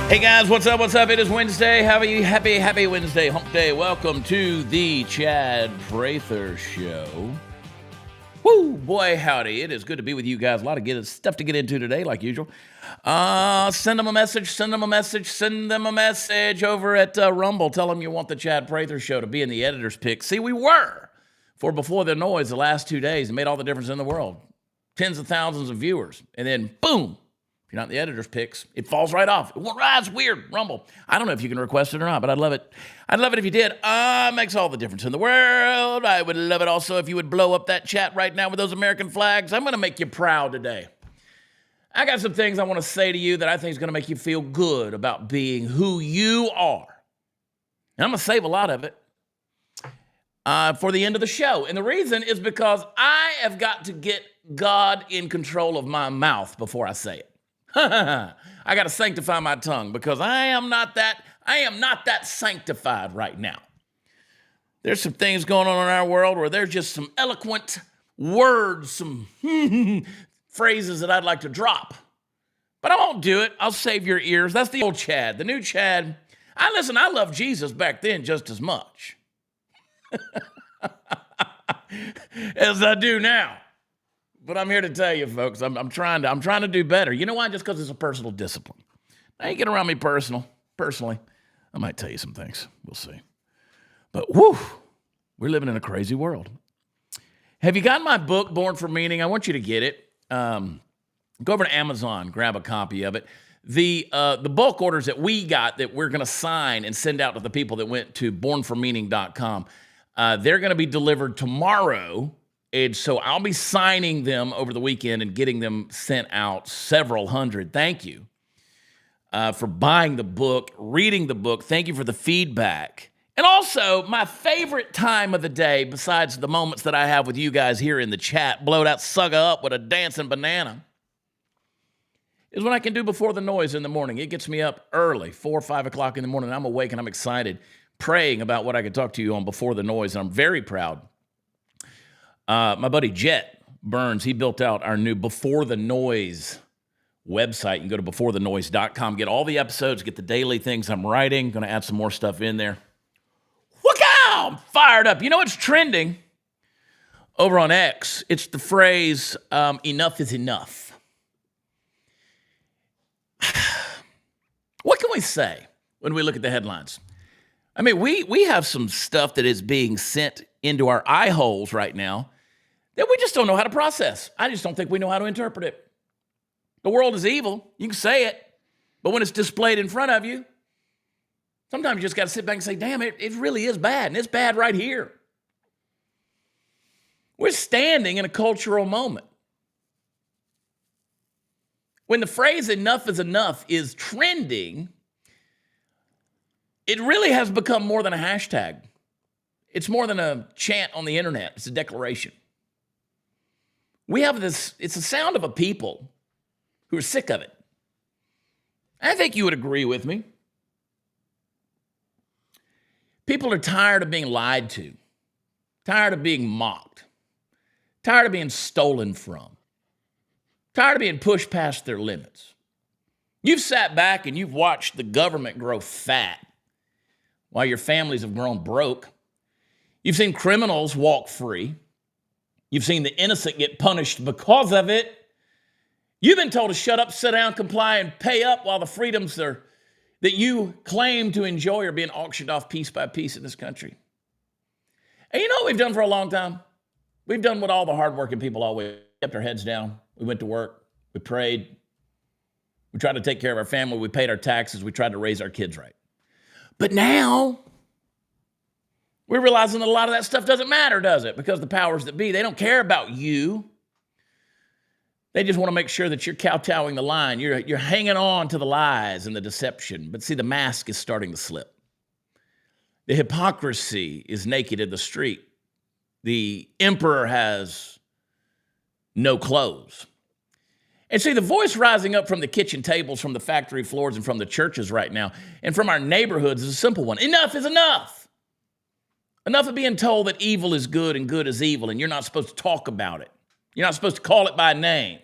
Hey guys, what's up? What's up? It is Wednesday. Happy Wednesday, hump day. Welcome to the Chad Prather Show. Woo, boy, howdy. It is good to be with you guys. A lot of stuff to get into today, like usual. Send them a message over at Rumble. Tell them you want the Chad Prather Show to be in the editor's pick. See, we were for Before the Noise the last 2 days. It made all the difference in the world. Tens of thousands of viewers. And then, boom. If you're not in the editor's picks, it falls right off. It's weird, Rumble. I don't know if you can request it or not, but I'd love it. I'd love it if you did. It makes all the difference in the world. I would love it also if you would blow up that chat right now with those American flags. I'm going to make you proud today. I got some things I want to say to you that I think is going to make you feel good about being who you are. And I'm going to save a lot of it for the end of the show. And the reason is because I have got to get God in control of my mouth before I say it. I got to sanctify my tongue because I am not that sanctified right now. There's some things going on in our world where there's just some eloquent words, some phrases that I'd like to drop. But I won't do it. I'll save your ears. That's the old Chad. The new Chad. I loved Jesus back then just as much as I do now. But I'm here to tell you, folks, I'm trying to do better. You know why? Just because it's a personal discipline. Now, you get around me personally, I might tell you some things. We'll see. But, whew, we're living in a crazy world. Have you gotten my book, Born for Meaning? I want you to get it. Go over to Amazon, grab a copy of it. The bulk orders that we got that we're going to sign and send out to the people that went to bornformeaning.com, they're going to be delivered tomorrow. And so I'll be signing them over the weekend and getting them sent out, several hundred. Thank you for buying the book, reading the book. Thank you for the feedback. And also, my favorite time of the day, besides the moments that I have with you guys here in the chat, blow that sucker up with a dancing banana, is when I can do Before the Noise in the morning. It gets me up early, 4 or 5 o'clock in the morning. I'm awake and I'm excited, praying about what I could talk to you on Before the Noise. And I'm very proud. My buddy Jet Burns, he built out our new Before the Noise website. You can go to beforethenoise.com, get all the episodes, get the daily things I'm writing. Going to add some more stuff in there. Wookow! I'm fired up. You know what's trending over on X? It's the phrase, enough is enough. What can we say when we look at the headlines? I mean, we have some stuff that is being sent into our eye holes right now that we just don't know how to process. I just don't think we know how to interpret it. The world is evil. You can say it. But when it's displayed in front of you, sometimes you just got to sit back and say, damn, it really is bad. And it's bad right here. We're standing in a cultural moment. When the phrase enough is trending, it really has become more than a hashtag. It's more than a chant on the internet. It's a declaration. We have this, it's the sound of a people who are sick of it. I think you would agree with me. People are tired of being lied to, tired of being mocked, tired of being stolen from, tired of being pushed past their limits. You've sat back and you've watched the government grow fat while your families have grown broke. You've seen criminals walk free. You've seen the innocent get punished because of it. You've been told to shut up, sit down, comply, and pay up while the freedoms that you claim to enjoy are being auctioned off piece by piece in this country. And you know what we've done for a long time? We've done what all the hardworking people always kept our heads down. We went to work. We prayed. We tried to take care of our family. We paid our taxes. We tried to raise our kids right. But now, we're realizing that a lot of that stuff doesn't matter, does it? Because the powers that be, they don't care about you. They just want to make sure that you're kowtowing the line. You're hanging on to the lies and the deception. But see, the mask is starting to slip. The hypocrisy is naked in the street. The emperor has no clothes. And see, the voice rising up from the kitchen tables, from the factory floors, and from the churches right now, and from our neighborhoods is a simple one. Enough is enough. Enough of being told that evil is good and good is evil, and you're not supposed to talk about it. You're not supposed to call it by name.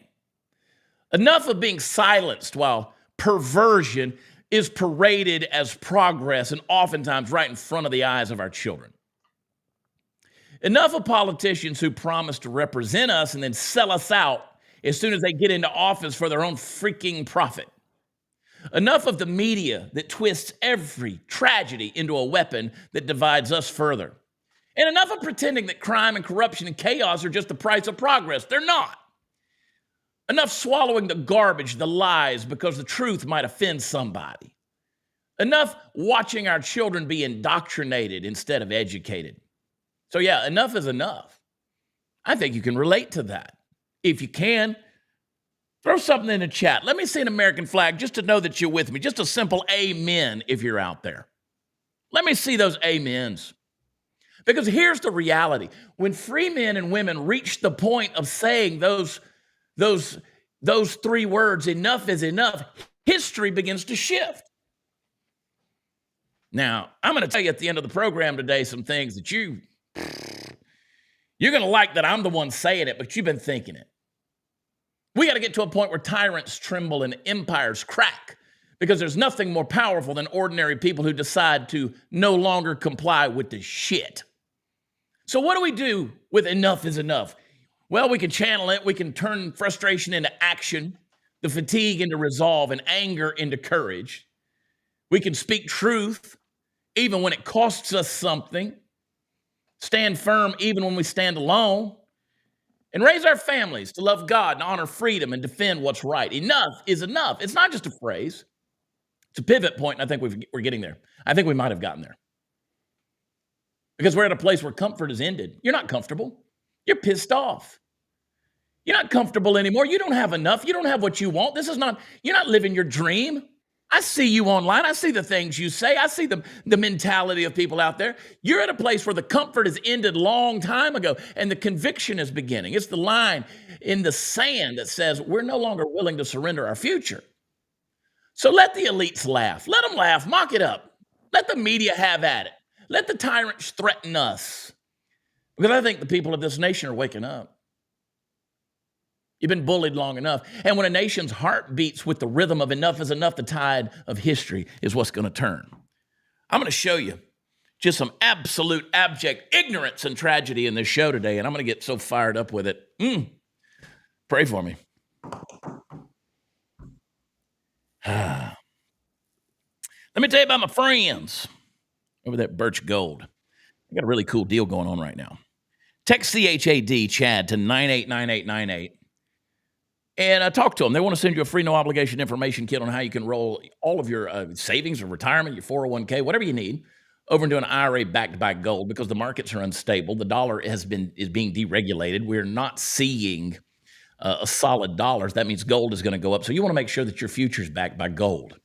Enough of being silenced while perversion is paraded as progress and oftentimes right in front of the eyes of our children. Enough of politicians who promise to represent us and then sell us out as soon as they get into office for their own freaking profit. Enough of the media that twists every tragedy into a weapon that divides us further. And enough of pretending that crime and corruption and chaos are just the price of progress. They're not. Enough swallowing the garbage, the lies, because the truth might offend somebody. Enough watching our children be indoctrinated instead of educated. So yeah, enough is enough. I think you can relate to that. If you can, throw something in the chat. Let me see an American flag just to know that you're with me. Just a simple amen if you're out there. Let me see those amens. Because here's the reality. When free men and women reach the point of saying those three words, enough is enough, history begins to shift. Now, I'm going to tell you at the end of the program today some things that you're going to like that I'm the one saying it, but you've been thinking it. We got to get to a point where tyrants tremble and empires crack because there's nothing more powerful than ordinary people who decide to no longer comply with the shit. So what do we do with enough is enough? Well, we can channel it. We can turn frustration into action, the fatigue into resolve, and anger into courage. We can speak truth even when it costs us something, stand firm even when we stand alone, and raise our families to love God and honor freedom and defend what's right. Enough is enough. It's not just a phrase. It's a pivot point, and I think we're getting there. I think we might have gotten there. Because we're at a place where comfort is ended. You're not comfortable. You're pissed off. You're not comfortable anymore. You don't have enough. You don't have what you want. You're not living your dream. I see you online. I see the things you say. I see the mentality of people out there. You're at a place where the comfort has ended long time ago, and the conviction is beginning. It's the line in the sand that says we're no longer willing to surrender our future. So let the elites laugh. Let them laugh. Mock it up. Let the media have at it. Let the tyrants threaten us. Because I think the people of this nation are waking up. You've been bullied long enough. And when a nation's heart beats with the rhythm of enough is enough, the tide of history is what's going to turn. I'm going to show you just some absolute abject ignorance and tragedy in this show today, and I'm going to get so fired up with it. Pray for me. Let me tell you about my friends over there at Birch Gold. I got a really cool deal going on right now. Text CHAD, Chad, to 989898. And talk to them. They want to send you a free, no-obligation information kit on how you can roll all of your savings or retirement, your 401k, whatever you need, over into an IRA backed by gold because the markets are unstable. The dollar is being deregulated. We're not seeing a solid dollar. That means gold is going to go up. So you want to make sure that your future is backed by gold.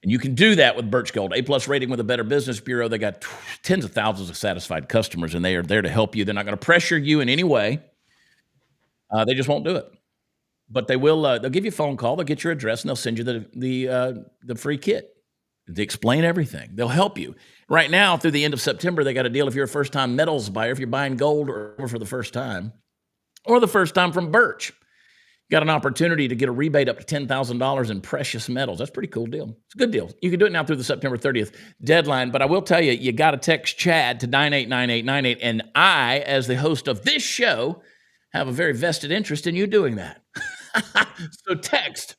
And you can do that with Birch Gold. A+ rating with a Better Business Bureau. They got tens of thousands of satisfied customers, and they are there to help you. They're not going to pressure you in any way. They just won't do it. But they will. They'll give you a phone call. They'll get your address, and they'll send you the free kit. They explain everything. They'll help you. Right now, through the end of September, they got a deal if you're a first-time metals buyer, if you're buying gold or for the first time, or the first time from Birch. You got an opportunity to get a rebate up to $10,000 in precious metals. That's a pretty cool deal. It's a good deal. You can do it now through the September 30th deadline. But I will tell you, you got to text Chad to 989898. And I, as the host of this show, have a very vested interest in you doing that. So text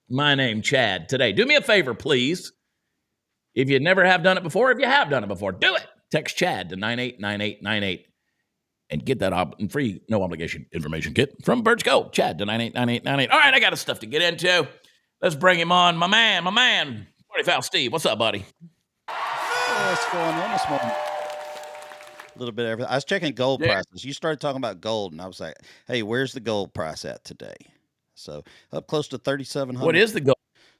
my name, Chad, today. Do me a favor, please. If you never have done it before, if you have done it before, do it. Text Chad to 989898 and get that free, no obligation information kit from Birch Gold. Chad to 989898. All right, I got stuff to get into. Let's bring him on. My man, Party Foul Steve. What's up, buddy? What's going on this morning? A little bit of everything. I was checking gold prices. You started talking about gold, and I was like, hey, where's the gold price at today? So up close to 3,700. What is the gold?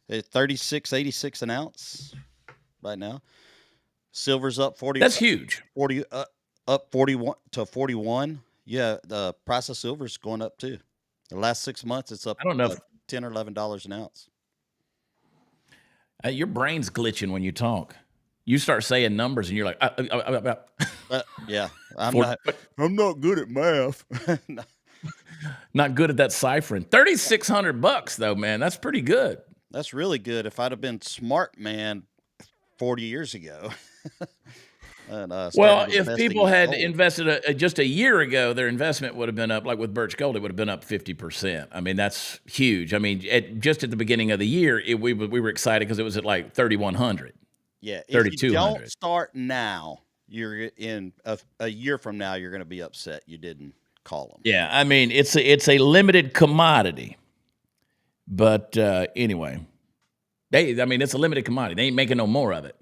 It's $36.86 an ounce right now. Silver's up 40. That's huge. 40 up 41 to 41. Yeah, the price of silver is going up too. The last 6 months, it's up. I don't know if $10 or $11 an ounce. Your brain's glitching when you talk. You start saying numbers, and you're like, yeah, I'm not good at math. Not good at that ciphering. $3,600 though, man. That's pretty good. That's really good. If I'd have been smart, man, 40 years ago, and Well, started if investing people in had gold. invested just a year ago, their investment would have been up, like with Birch Gold, it would have been up 50%. I mean, that's huge. I mean, just at the beginning of the year, we were excited because it was at like 3,100, Yeah, if you don't 3,200. start now, you're in a year from now, you're going to be upset you didn't call them. Yeah, I mean, it's a limited commodity. But anyway, I mean, it's a limited commodity. They ain't making no more of it.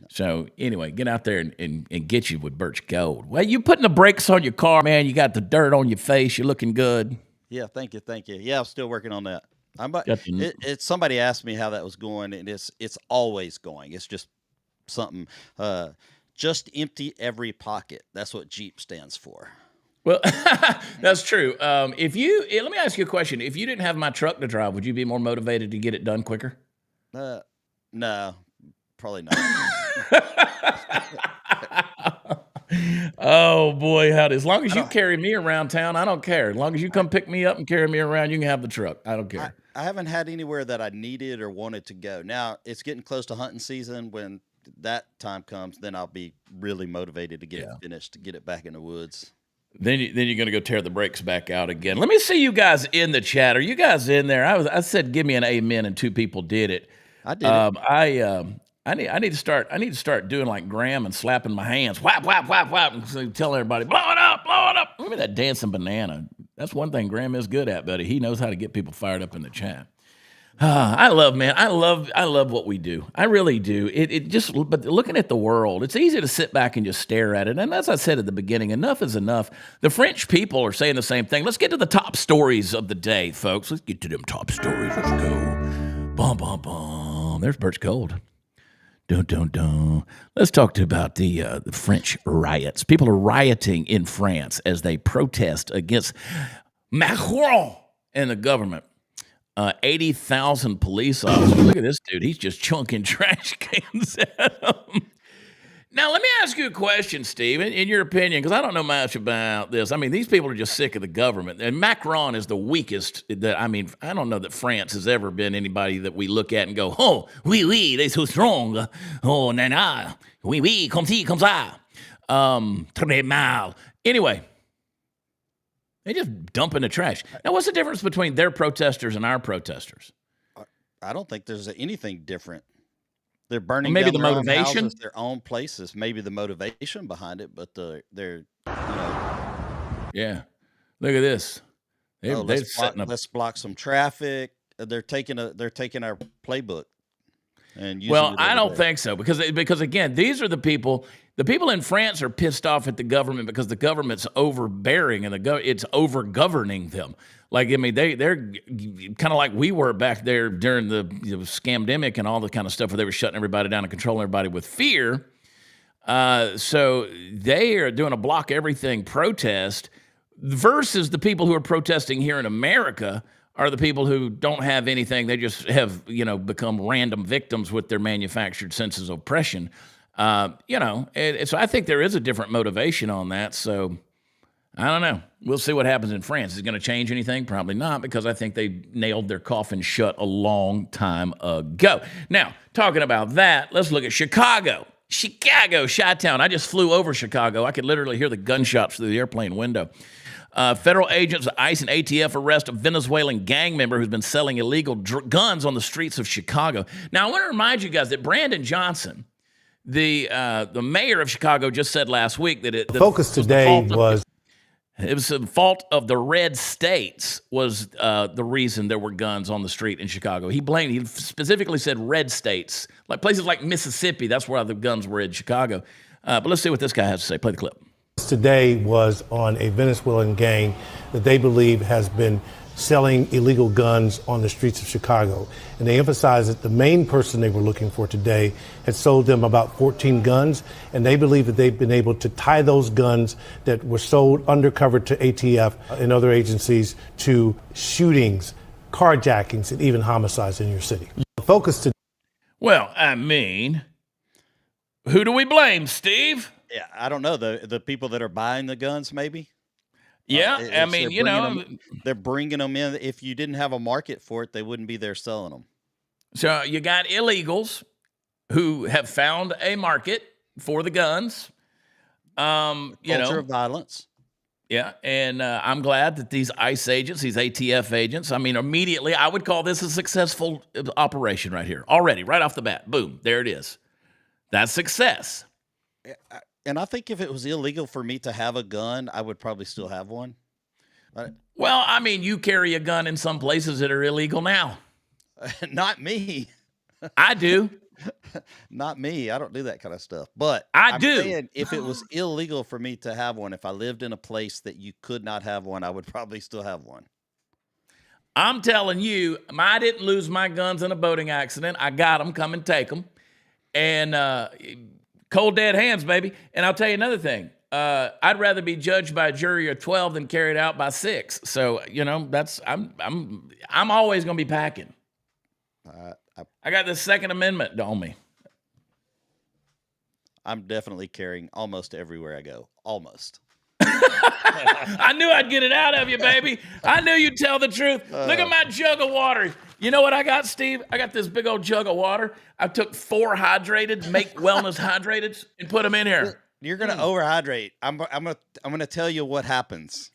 So anyway, get out there and get you with Birch Gold. Well, you putting the brakes on your car, man. You got the dirt on your face. You're looking good. Yeah, thank you, thank you. Yeah, I'm still working on that. Got the, Somebody asked me how that was going, and it's always going. It's just something. Just empty every pocket. That's what Jeep stands for. well, that's true. Let me ask you a question. If you didn't have my truck to drive, would you be more motivated to get it done quicker? No, probably not. Oh boy, howdy! As long as you don't- carry me around town, I don't care. As long as you come pick me up and carry me around, you can have the truck. I don't care. I haven't had anywhere that I needed or wanted to go. Now it's getting close to hunting season. When that time comes, then I'll be really motivated to get it finished, to get it back in the woods. Then you're going to go tear the brakes back out again. Let me see you guys in the chat. Are you guys in there? I said give me an amen, and 2 people did it. I did it. I need to start doing like Graham and slapping my hands, whap whap whap whap, and so tell everybody blow it up, blow it up. Look at that dancing banana. That's one thing Graham is good at, buddy. He knows how to get people fired up in the chat. I love what we do. I really do. But looking at the world, it's easy to sit back and just stare at it. And as I said at the beginning, enough is enough. The French people are saying the same thing. Let's get to the top stories of the day, folks. Let's get to them top stories. Let's go. Bum, bum, bum. There's Birch Gold. Dun, dun, dun. Let's talk about the French riots. People are rioting in France as they protest against Macron and the government. 80,000 police officers. Look at this dude. He's just chunking trash cans at them. Now, let me ask you a question, Steve, in your opinion, because I don't know much about this. I mean, these people are just sick of the government. And Macron is the weakest. I don't know that France has ever been anybody that we look at and go, oh, oui, they're so strong. Oh, nana, oui, comme ci, comme ça. Très mal. Anyway, they just dump in the trash. Now, what's the difference between their protesters and our protesters? I don't think there's anything different. They're burning maybe down the their motivation, own houses, their own places. Maybe the motivation behind it, but they're yeah. Look at this. They're setting up. Let's block some traffic. They're taking our playbook and using Well, it I every don't day. think so because again, these are the people. The people in France are pissed off at the government because the government's overbearing and it's over governing them. Like, I mean, they're kind of like we were back there during the scamdemic and all the kind of stuff where they were shutting everybody down and controlling everybody with fear. So they are doing a block everything protest versus the people who are protesting here in America are the people who don't have anything. They just have, become random victims with their manufactured senses of oppression. So I think there is a different motivation on that. So I don't know. We'll see what happens in France. Is it going to change anything? Probably not, because I think they nailed their coffin shut a long time ago. Now, talking about that, let's look at Chicago. Chicago, Chi-Town. I just flew over Chicago. I could literally hear the gunshots through the airplane window. Federal agents, ICE and ATF arrest a Venezuelan gang member who's been selling illegal guns on the streets of Chicago. Now, I want to remind you guys that Brandon Johnson, the mayor of Chicago, just said last week that the focus today was it was the fault of the red states was the reason there were guns on the street in Chicago. He specifically said red states, like places like Mississippi. That's where the guns were in Chicago. But let's see what this guy has to say. Play the clip. Today was on a Venezuelan gang that they believe has been selling illegal guns on the streets of Chicago. And they emphasized that the main person they were looking for today had sold them about 14 guns, and they believe that they've been able to tie those guns that were sold undercover to ATF and other agencies to shootings, carjackings, and even homicides in your city. The focus today. Well, I mean, who do we blame, Steve? Yeah, I don't know, the people that are buying the guns, maybe. Yeah, I mean, they're bringing them in. If you didn't have a market for it, they wouldn't be there selling them. So you got illegals who have found a market for the guns. Culture of violence. Yeah, and I'm glad that these ICE agents, these ATF agents, I mean, immediately I would call this a successful operation right here. Already, right off the bat, boom, there it is. That's success. And I think if it was illegal for me to have a gun, I would probably still have one. Well, I mean, you carry a gun in some places that are illegal now. Not me. I do. Not me. I don't do that kind of stuff. But I'm saying if it was illegal for me to have one, if I lived in a place that you could not have one, I would probably still have one. I'm telling you, I didn't lose my guns in a boating accident. I got them. Come and take them. And cold dead hands, baby. And I'll tell you another thing. I'd rather be judged by a jury of 12 than carried out by 6. So, I'm always going to be packing. I got the Second Amendment on me. I'm definitely carrying almost everywhere I go. Almost. I knew I'd get it out of you, baby. I knew you'd tell the truth. Look at my jug of water. You know what I got, Steve? I got this big old jug of water. I took 4 hydrated, Make Wellness Hydrated, and put them in here. You're gonna overhydrate. I'm gonna tell you what happens.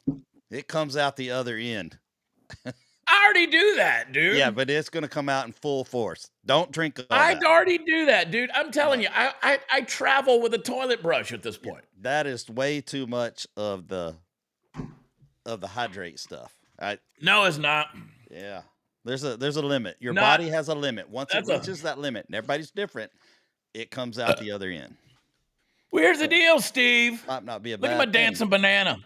It comes out the other end. I already do that, dude. Yeah, but it's gonna come out in full force. Don't drink all I that. already do that, dude. I'm telling you, I travel with a toilet brush at this point. That is way too much of the hydrate stuff. No, it's not. Yeah. There's a limit. Your body has a limit. Once it reaches that limit, and everybody's different, it comes out the other end. Well, here's the deal, Steve. Might not be a Look bad at my thing. dancing banana.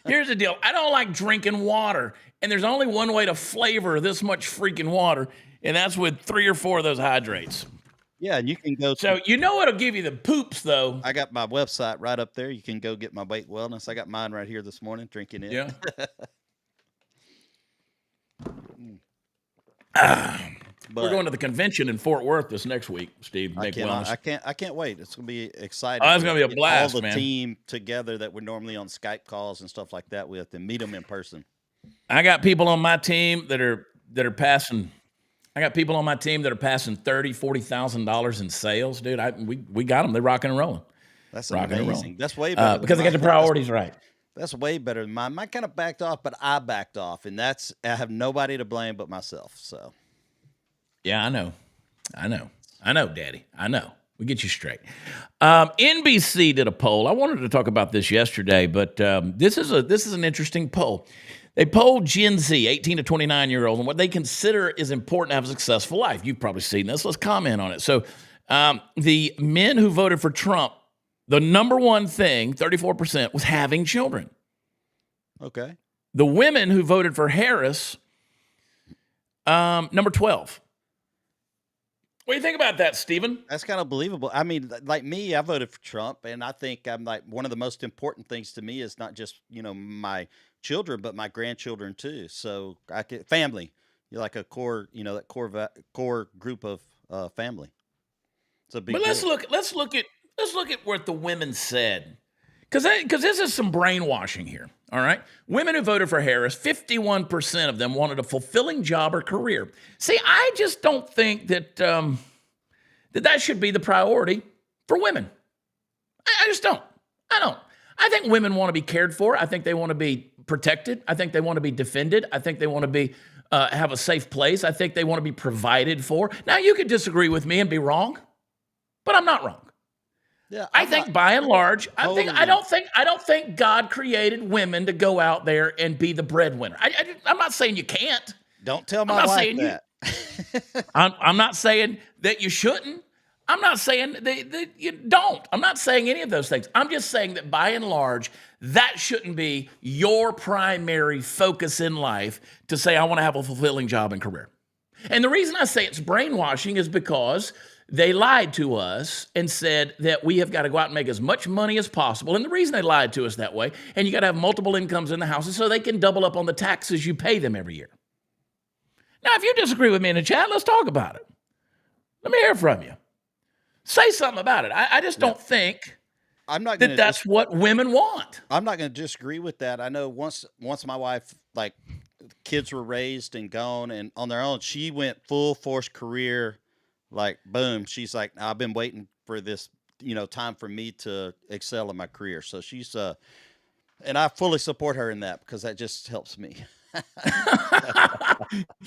Here's the deal. I don't like drinking water, and there's only one way to flavor this much freaking water, and that's with 3 or 4 of those hydrates. Yeah, and you can go. So you know what'll give you the poops, though. I got my website right up there. You can go get my Wake Wellness. I got mine right here this morning, drinking it. Yeah. We're going to the convention in Fort Worth this next week, Steve. I can't wait. It's gonna be exciting. Oh, it's gonna be a blast, all the man. team together that we're normally on Skype calls and stuff like that with, and meet them in person. I got people on my team that are passing. I got people on my team that are passing $30,000-$40,000 in sales, dude. We got them. They're rocking and rolling. That's rocking and amazing. rolling. That's way better because they got the priorities right. That's way better than mine. Mine kind of backed off, but I backed off, and I have nobody to blame but myself. So. Yeah, I know, Daddy. I know. We get you straight. NBC did a poll. I wanted to talk about this yesterday, but this is an interesting poll. They polled Gen Z, 18 to 29-year-olds, and what they consider is important to have a successful life. You've probably seen this. Let's comment on it. So the men who voted for Trump, the number one thing, 34%, was having children. Okay. The women who voted for Harris, number 12. What do you think about that, Stephen? That's kind of believable. I mean, like me, I voted for Trump, and I think I'm like one of the most important things to me is not just my children, but my grandchildren too. So family, you're like a core, that core group of family. It's a big. But let's look at what the women said, because this is some brainwashing here. All right, women who voted for Harris, 51% of them wanted a fulfilling job or career. See, I just don't think that that should be the priority for women. I just don't. I don't. I think women want to be cared for. I think they want to be protected. I think they want to be defended. I think they want to be have a safe place. I think they want to be provided for. Now, you could disagree with me and be wrong, but I'm not wrong. Yeah, I think by and large, I don't think God created women to go out there and be the breadwinner. I'm not saying you can't. Don't tell my wife that. I'm not saying that you shouldn't. I'm not saying that you don't. I'm not saying any of those things. I'm just saying that by and large, that shouldn't be your primary focus in life to say, I want to have a fulfilling job and career. And the reason I say it's brainwashing is because they lied to us and said that we have got to go out and make as much money as possible. And the reason they lied to us that way, and you got to have multiple incomes in the house, is so they can double up on the taxes you pay them every year. Now, if you disagree with me in the chat, let's talk about it. Let me hear from you. Say something about it. I just don't think that's what women want. I'm not going to disagree with that. I know once my wife kids were raised and gone and on their own. She went full force career, like boom. She's like, I've been waiting for this, time for me to excel in my career. So she's and I fully support her in that because that just helps me.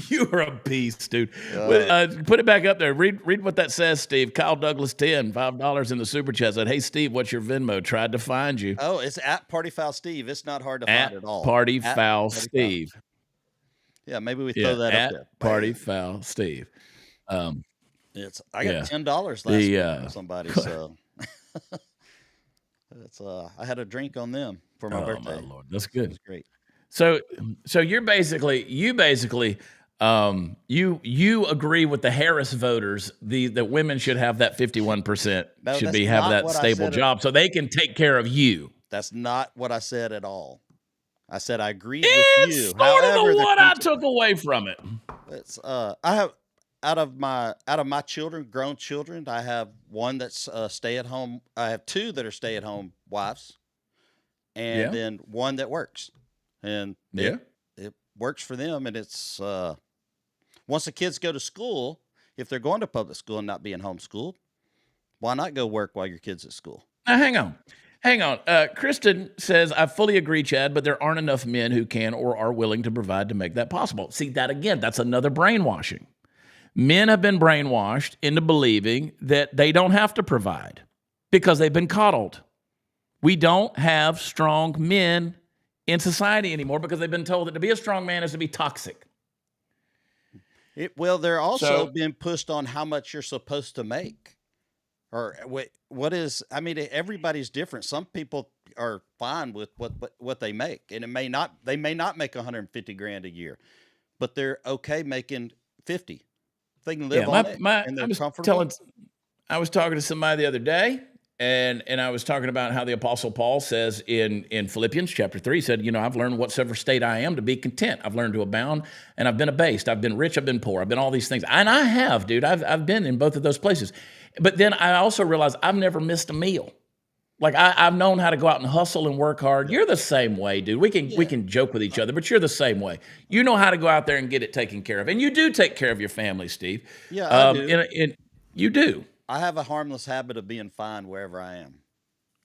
You are a beast, dude. Put it back up there. Read what that says, Steve. Kyle Douglas 10, $5 in the super chat said, "Hey, Steve, what's your Venmo? Tried to find you." Oh, it's at Party Foul Steve. It's not hard to find at all. Party Foul Steve. Yeah, maybe we throw that up there. Party Foul Steve. I got $10 last week from somebody, so it's I had a drink on them for my birthday. My Lord, that's good. It was great. So you basically you agree with the Harris voters that women should have that 51% have that stable job so they can take care of you. That's not what I said at all. I said I agreed with you. It's sort of what I took away from it. It's I have out of my children, grown children, I have one that's stay at home. I have two that are stay at home wives, and then one that works. And it works for them. And it's once the kids go to school, if they're going to public school and not being homeschooled, why not go work while your kid's at school? Now, hang on. Kristen says, I fully agree, Chad, but there aren't enough men who can or are willing to provide to make that possible. See, that again, that's another brainwashing. Men have been brainwashed into believing that they don't have to provide because they've been coddled. We don't have strong men in society anymore because they've been told that to be a strong man is to be toxic. They're also being pushed on how much you're supposed to make. Or what is, I mean, everybody's different. Some people are fine with what they make, and they may not make 150 grand a year, but they're okay making 50. They can live on it and they're comfortable. I was talking to somebody the other day, and I was talking about how the Apostle Paul says in Philippians chapter 3, he said, I've learned whatsoever state I am to be content. I've learned to abound, and I've been abased. I've been rich, I've been poor. I've been all these things. And I have, dude. I've been in both of those places. But then I also realized I've never missed a meal. Like I've known how to go out and hustle and work hard. You're the same way, dude. We can joke with each other, but you're the same way. You know how to go out there and get it taken care of. And you do take care of your family, Steve. Yeah, I do. You do. I have a harmless habit of being fine wherever I am.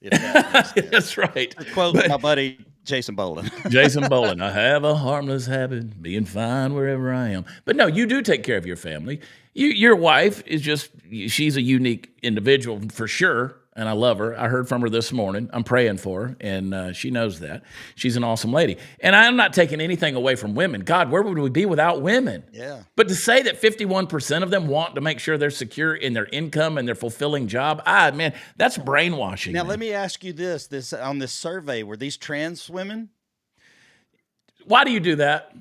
That's right. To quote my buddy Jason Bolin. Jason Bolin, I have a harmless habit of being fine wherever I am. But no, you do take care of your family. Your wife is she's a unique individual for sure, and I love her. I heard from her this morning. I'm praying for her, and she knows that. She's an awesome lady. And I'm not taking anything away from women. God, where would we be without women? Yeah. But to say that 51% of them want to make sure they're secure in their income and their fulfilling job, man, that's brainwashing. Now, let me ask you this on this survey, were these trans women? Why do you do that?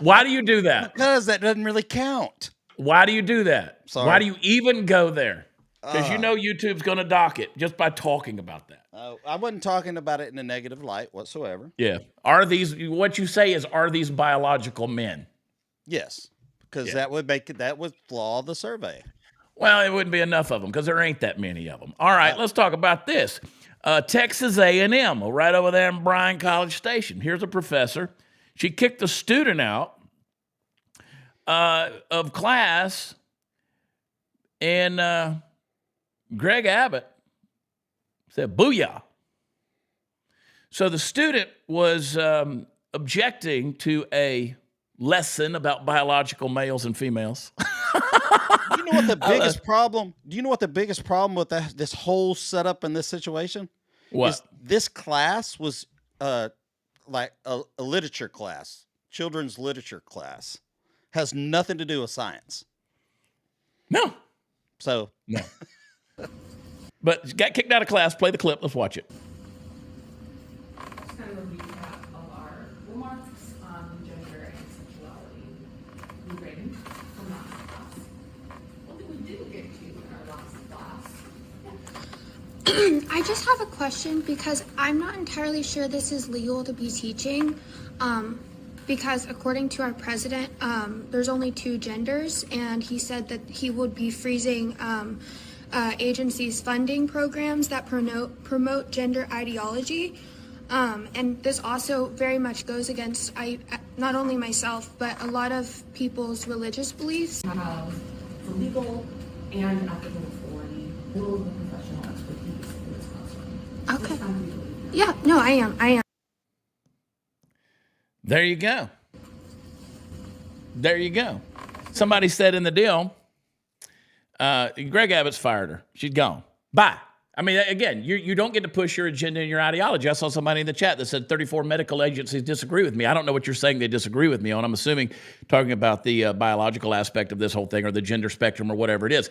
Why do you do that? Because that doesn't really count. Why do you do that? Sorry. Why do you even go there? Because YouTube's going to dock it just by talking about that. I wasn't talking about it in a negative light whatsoever. Yeah. What you say is, are these biological men? Yes. Because that would flaw the survey. Well, it wouldn't be enough of them because there ain't that many of them. All right, let's talk about this. Texas A&M, right over there in Bryan College Station. Here's a professor. She kicked a student out of class, and Greg Abbott said, booyah. So the student was objecting to a lesson about biological males and females. Do you know what the biggest problem? Do you know what the biggest problem with this whole setup in this situation? What? Is this class was like a literature class, children's literature class, has nothing to do with science. No. So no. But got kicked out of class. Play the clip. Let's watch it. It's kind of a recap of our remarks on gender and sexuality. Moving from last class. One thing we didn't get to in our last class. I just have a question because I'm not entirely sure this is legal to be teaching. Because according to our president, there's only 2 genders, and he said that he would be freezing agencies funding programs that promote gender ideology. And this also very much goes against not only myself, but a lot of people's religious beliefs. Have the legal and ethical authority, all of the professional expertise in this classroom. Okay. Which one do you believe? Yeah, no, I am. There you go. There you go. Somebody said in the deal, Greg Abbott's fired her. She's gone. Bye. I mean, again, you don't get to push your agenda and your ideology. I saw somebody in the chat that said 34 medical agencies disagree with me. I don't know what you're saying they disagree with me on. I'm assuming talking about the biological aspect of this whole thing or the gender spectrum or whatever it is.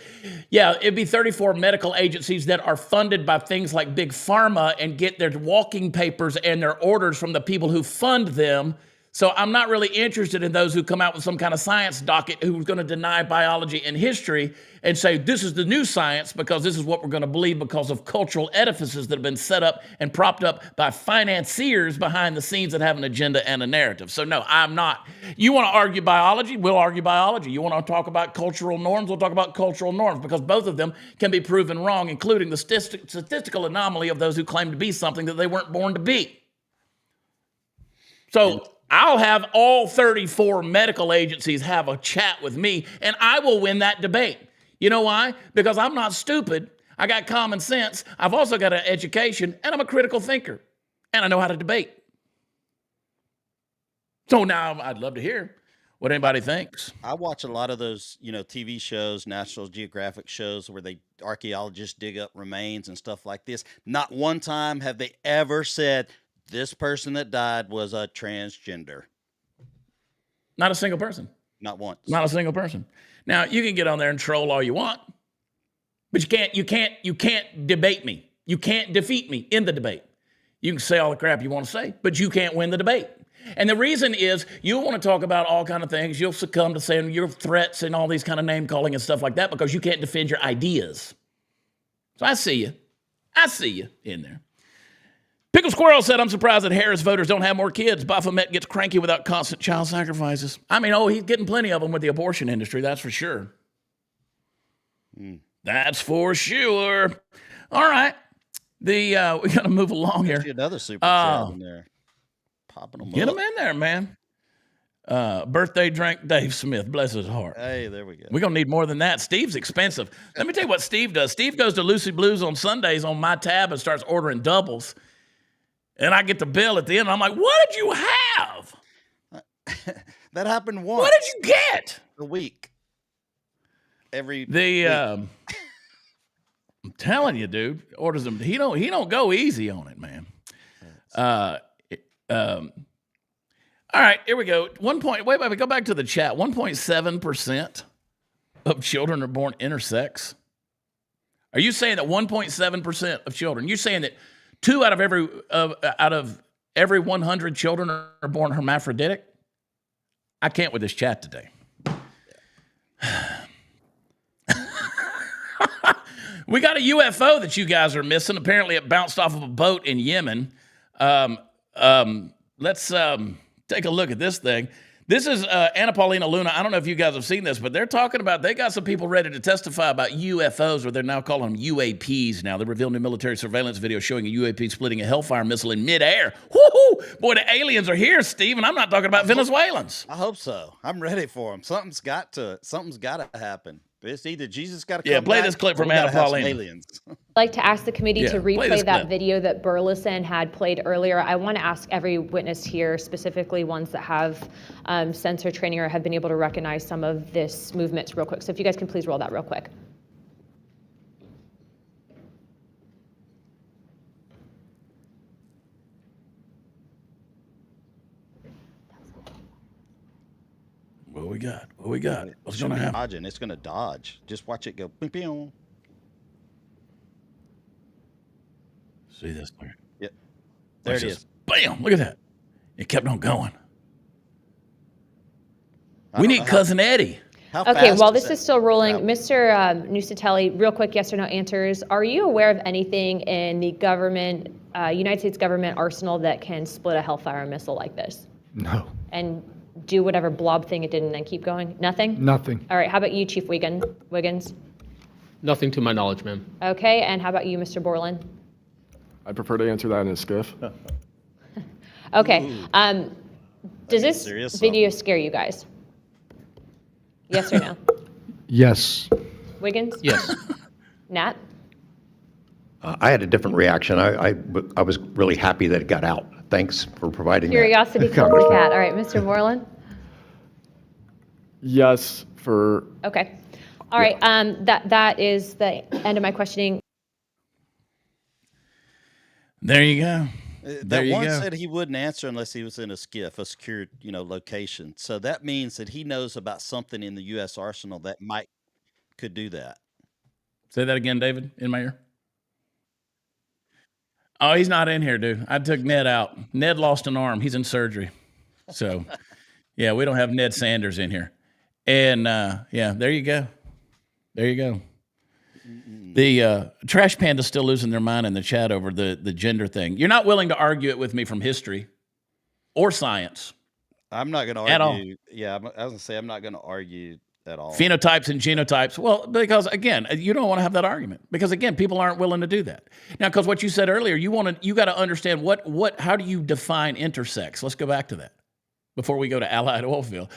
Yeah, it'd be 34 medical agencies that are funded by things like Big Pharma and get their walking papers and their orders from the people who fund them. So I'm not really interested in those who come out with some kind of science docket who's going to deny biology and history and say this is the new science because this is what we're going to believe because of cultural edifices that have been set up and propped up by financiers behind the scenes that have an agenda and a narrative. So no, I'm not. You want to argue biology? We'll argue biology. You want to talk about cultural norms? We'll talk about cultural norms because both of them can be proven wrong, including the statistical anomaly of those who claim to be something that they weren't born to be. So I'll have all 34 medical agencies have a chat with me, and I will win that debate. You know why? Because I'm not stupid. I got common sense. I've also got an education, and I'm a critical thinker, and I know how to debate. So now I'd love to hear what anybody thinks. I watch a lot of those, TV shows, National Geographic shows where archaeologists dig up remains and stuff like this. Not one time have they ever said, this person that died was a transgender. Not a single person. Not once. Not a single person. Now you can get on there and troll all you want, but you can't debate me. You can't defeat me in the debate. You can say all the crap you want to say, but you can't win the debate. And the reason is you want to talk about all kind of things. You'll succumb to saying your threats and all these kind of name calling and stuff like that because you can't defend your ideas. So I see you. I see you in there. Pickle Squirrel said, I'm surprised that Harris voters don't have more kids. Baphomet gets cranky without constant child sacrifices. I mean, he's getting plenty of them with the abortion industry, that's for sure. That's for sure. All right. We got to move along here. Another super chat in there. Popping them Get up. them in there, man. Birthday drink Dave Smith, bless his heart. Hey, there we go. We're going to need more than that. Steve's expensive. Let me tell you what Steve does. Steve goes to Lucy Blues on Sundays on my tab and starts ordering doubles. And I get the bill at the end. And I'm like, what did you have? That happened once. What did you get? A week. Week. I'm telling you, dude. Orders them. He don't go easy on it, man. All right, here we go. Wait, go back to the chat. 1.7% of children are born intersex. Are you saying that 1.7% of children? You're saying that 2 out of every 100 children are born hermaphroditic? I can't with this chat today. We got a UFO that you guys are missing. Apparently, it bounced off of a boat in Yemen. Let's take a look at this thing. This is Anna Paulina Luna. I don't know if you guys have seen this, but they're talking about, they got some people ready to testify about UFOs, or they're now calling them UAPs now. They revealed new military surveillance video showing a UAP splitting a Hellfire missile in midair. Woo-hoo! Boy, the aliens are here, Steve, and I'm not talking about Venezuelans. I hope so. I'm ready for them. Something's got to happen. It's either Jesus got to come Yeah, play back, this clip or from we gotta Anna have some Paulina. aliens. I'd like to ask the committee to play this replay that clip. video that Burleson had played earlier. I want to ask every witness here, specifically ones that have sensor training or have been able to recognize some of this movements real quick. So if you guys can please roll that real quick. What we got? What we got? What's going to happen? Dodging. It's going to dodge. Just watch it go. Pew, pew. See this there? Yep. There Watch it this. is. Bam! Look at that. It kept on going. I We don't need know Cousin Eddie. how Okay, fast while is this that? is still rolling, Yeah. Mr. Nusatelli, real quick, yes or no answers. Are you aware of anything in the government, United States government arsenal that can split a Hellfire missile like this? No, And do whatever blob thing it did and then keep going? Nothing? nothing. All right, how about you, Chief Wiggins? Nothing to my knowledge, ma'am. Okay, and how about you, Mr. Borland? I'd prefer to answer that in a skiff. Okay. Does this there is video scare you guys? Yes or no? Yes. Wiggins? Yes. Nat? I had a different reaction. I was really happy that it got out. Thanks for providing Curiosity that. killed the Congressman. cat. All right, Mr. Moreland? Yes for. Okay. All right. That is the end of my questioning. There you go. That There you one go. said he wouldn't answer unless he was in a SCIF, a secured, location. So that means that he knows about something in the U.S. arsenal that could do that. Say that again, David, in my ear. Oh, he's not in here, dude. I took Ned out. Ned lost an arm. He's in surgery. So, yeah, we don't have Ned Sanders in here. And, yeah, there you go. There you go. The Trash Panda's still losing their mind in the chat over the gender thing. You're not willing to argue it with me from history or science. I'm not going to argue. At all. Yeah, I was going to say I'm not going to argue at all. Phenotypes and genotypes. Well, because again, you don't want to have that argument because again, people aren't willing to do that. Now, because what you said earlier, you got to understand how do you define intersex? Let's go back to that before we go to Allied oil field.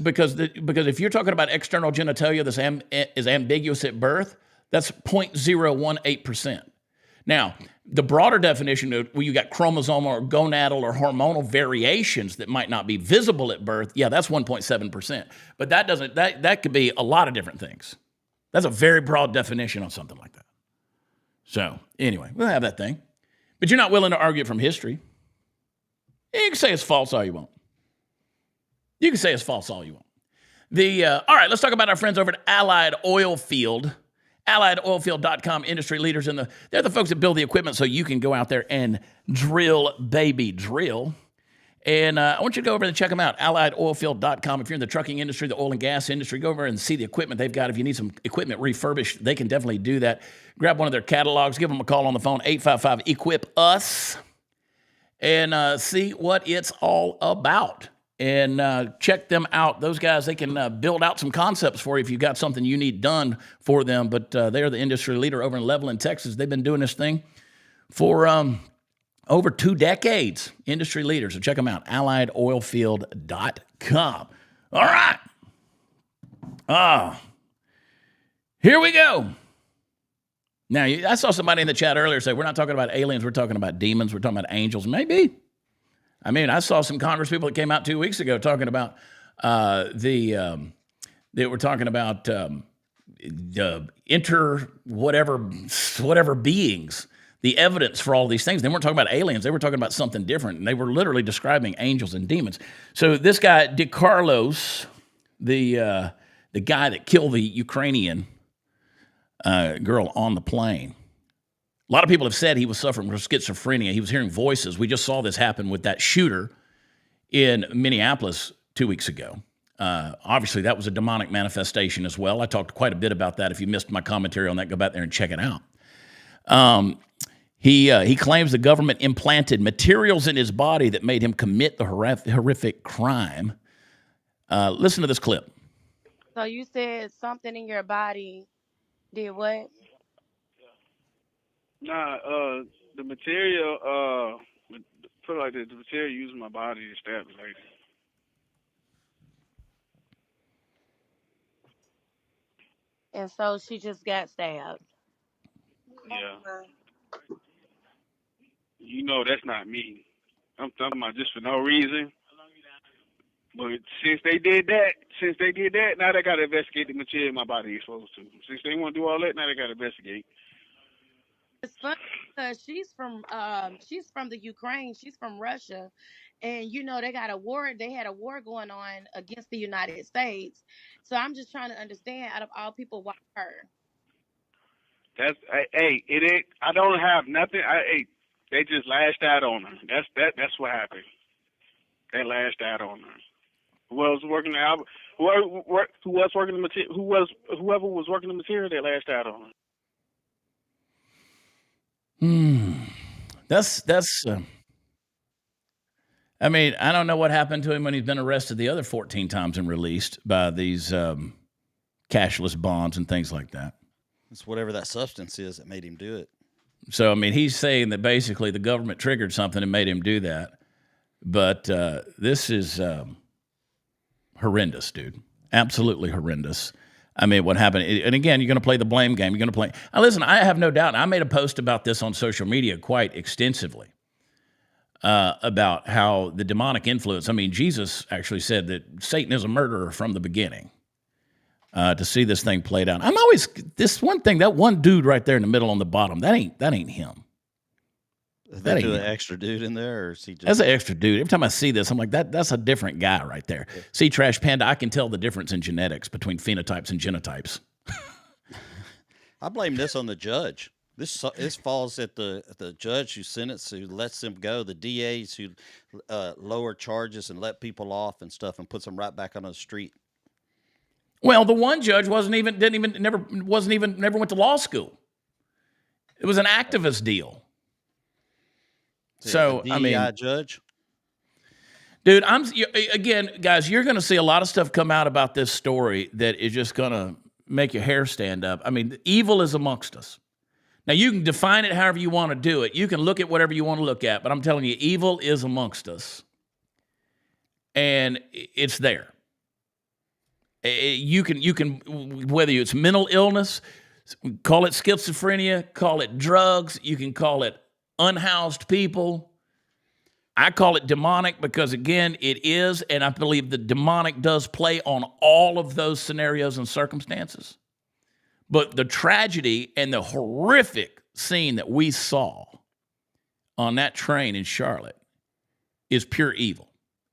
Because if you're talking about external genitalia that is ambiguous at birth, that's 0.018%. Now, the broader definition of where you got chromosomal or gonadal or hormonal variations that might not be visible at birth, yeah, that's 1.7%. But that could be a lot of different things. That's a very broad definition on something like that. So, anyway, we'll have that thing. But you're not willing to argue it from history. You can say it's false all you want. You can say it's false all you want. All right, let's talk about our friends over at Allied Oilfield. AlliedOilfield.com, industry leaders they're the folks that build the equipment so you can go out there and drill, baby, drill. And I want you to go over and check them out, AlliedOilfield.com. If you're in the trucking industry, the oil and gas industry, go over and see the equipment they've got. If you need some equipment refurbished, they can definitely do that. Grab one of their catalogs, give them a call on the phone, 855-EQUIP-US, and see what it's all about. And check them out. Those guys, they can build out some concepts for you if you've got something you need done for them. But they're the industry leader over in Levelland, Texas. They've been doing this thing for over 2 decades. Industry leaders. So check them out. AlliedOilfield.com. All right. Here we go. Now, I saw somebody in the chat earlier say, we're not talking about aliens. We're talking about demons. We're talking about angels. Maybe. I mean, I saw some Congress people that came out 2 weeks ago talking about they were talking about whatever beings, the evidence for all these things. They weren't talking about aliens. They were talking about something different, and they were literally describing angels and demons. So this guy, DeCarlos, the guy that killed the Ukrainian girl on the plane, a lot of people have said he was suffering from schizophrenia. He was hearing voices. We just saw this happen with that shooter in Minneapolis 2 weeks ago. Obviously, that was a demonic manifestation as well. I talked quite a bit about that. If you missed my commentary on that, go back there and check it out. He claims the government implanted materials in his body that made him commit the horrific crime. Listen to this clip. So you said something in your body did what? Nah, the material, put it like this, the material using my body to stab the lady. And so she just got stabbed. Yeah. You know that's not me. I'm talking about just for no reason. But since they did that, now they got to investigate the material in my body exposed to. Since they want to do all that, now they got to investigate. It's funny because she's from the Ukraine. She's from Russia, and they got a war. They had a war going on against the United States. So I'm just trying to understand, out of all people, why her? It ain't. I don't have nothing. They just lashed out on her. That's what happened. They lashed out on her. Whoever was working the material, whoever was working the material, they lashed out on her. I mean, I don't know what happened to him when he's been arrested the other 14 times and released by these cashless bonds and things like that. It's whatever that substance is that made him do it. So, I mean, he's saying that basically the government triggered something and made him do that. But this is horrendous, dude. Absolutely horrendous. I mean, what happened? And again, you're going to play the blame game. You're going to play. Now, listen, I have no doubt. I made a post about this on social media quite extensively about how the demonic influence. I mean, Jesus actually said that Satan is a murderer from the beginning. To see this thing played out, I'm always this one thing. That one dude right there in the middle on the bottom. That ain't him. That ain't an extra dude in there, or is he just? That's an extra dude. Every time I see this, I'm like, that's a different guy right there. Yeah. See, Trash Panda, I can tell the difference in genetics between phenotypes and genotypes. I blame this on the judge. This falls at the judge who sentenced, who lets them go, the DAs who lower charges and let people off and stuff and puts them right back on the street. Well, the one judge never went to law school. It was an activist deal. So, I mean, judge, dude, again, guys, you're going to see a lot of stuff come out about this story that is just going to make your hair stand up. I mean, evil is amongst us. Now, you can define it however you want to do it. You can look at whatever you want to look at, but I'm telling you, evil is amongst us. And it's there. You can, whether it's mental illness, call it schizophrenia, call it drugs, you can call it unhoused people. I call it demonic because, again, it is, and I believe the demonic does play on all of those scenarios and circumstances. But the tragedy and the horrific scene that we saw on that train in Charlotte is pure evil.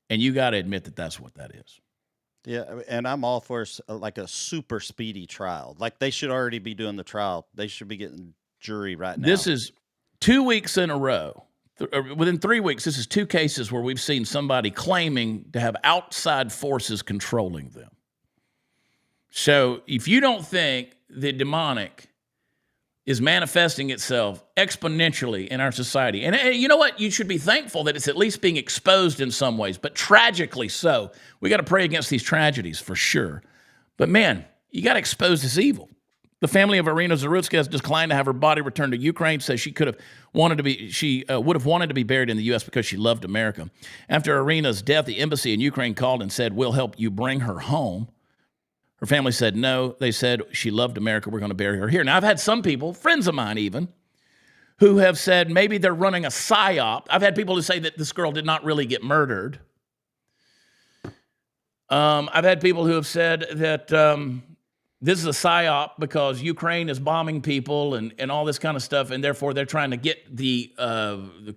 And you got to admit that that's what that is. Yeah, and I'm all for like a super speedy trial. Like they should already be doing the trial. They should be getting jury right now. This is 2 weeks in a row. Within 3 weeks, this is 2 cases where we've seen somebody claiming to have outside forces controlling them. So if you don't think the demonic is manifesting itself exponentially in our society, and you know what? You should be thankful that it's at least being exposed in some ways, but tragically so. We got to pray against these tragedies for sure. But man, you got to expose this evil. The family of Irina Zarutska has declined to have her body returned to Ukraine, says she would have wanted to be buried in the U.S. because she loved America. After Irina's death, the embassy in Ukraine called and said, "We'll help you bring her home." Her family said no. They said she loved America. We're going to bury her here. Now, I've had some people, friends of mine even, who have said maybe they're running a psyop. I've had people who say that this girl did not really get murdered. I've had people who have said that this is a psyop because Ukraine is bombing people and all this kind of stuff, and therefore they're trying to get the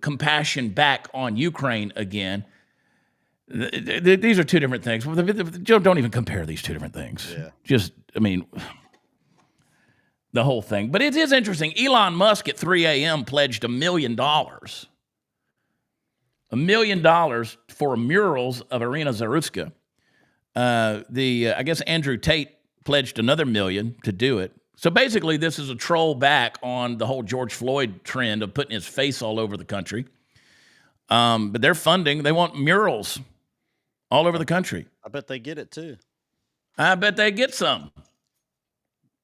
compassion back on Ukraine again. These are 2 different things. Don't even compare these 2 different things. Yeah. Just, I mean, the whole thing. But it is interesting. Elon Musk at 3 a.m. pledged $1 million. $1 million for murals of Irina Zarutska. I guess Andrew Tate pledged another $1 million to do it. So basically, this is a troll back on the whole George Floyd trend of putting his face all over the country. But they're funding. They want murals all over the country. I bet they get it too. I bet they get some.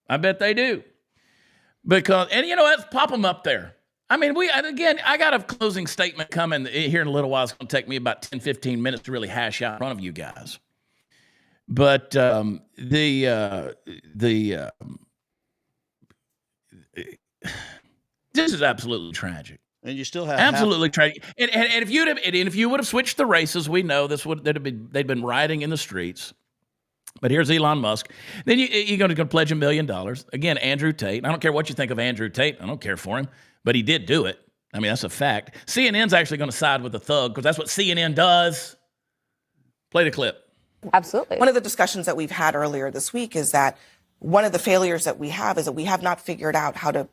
I bet they do. Because, and you know what? Pop them up there. I mean, I got a closing statement coming here in a little while. It's going to take me about 10, 15 minutes to really hash out in front of you guys. But this is absolutely tragic. And you still have absolutely tragic. And if you would have switched the races, we know they'd been rioting in the streets. But here's Elon Musk. Then you're going to pledge $1 million. Again, Andrew Tate. I don't care what you think of Andrew Tate. I don't care for him, but he did do it. I mean, that's a fact. CNN's actually going to side with the thug because that's what CNN does. Play the clip. Absolutely. One of the discussions that we've had earlier this week is that one of the failures that we have is that we have not figured out how to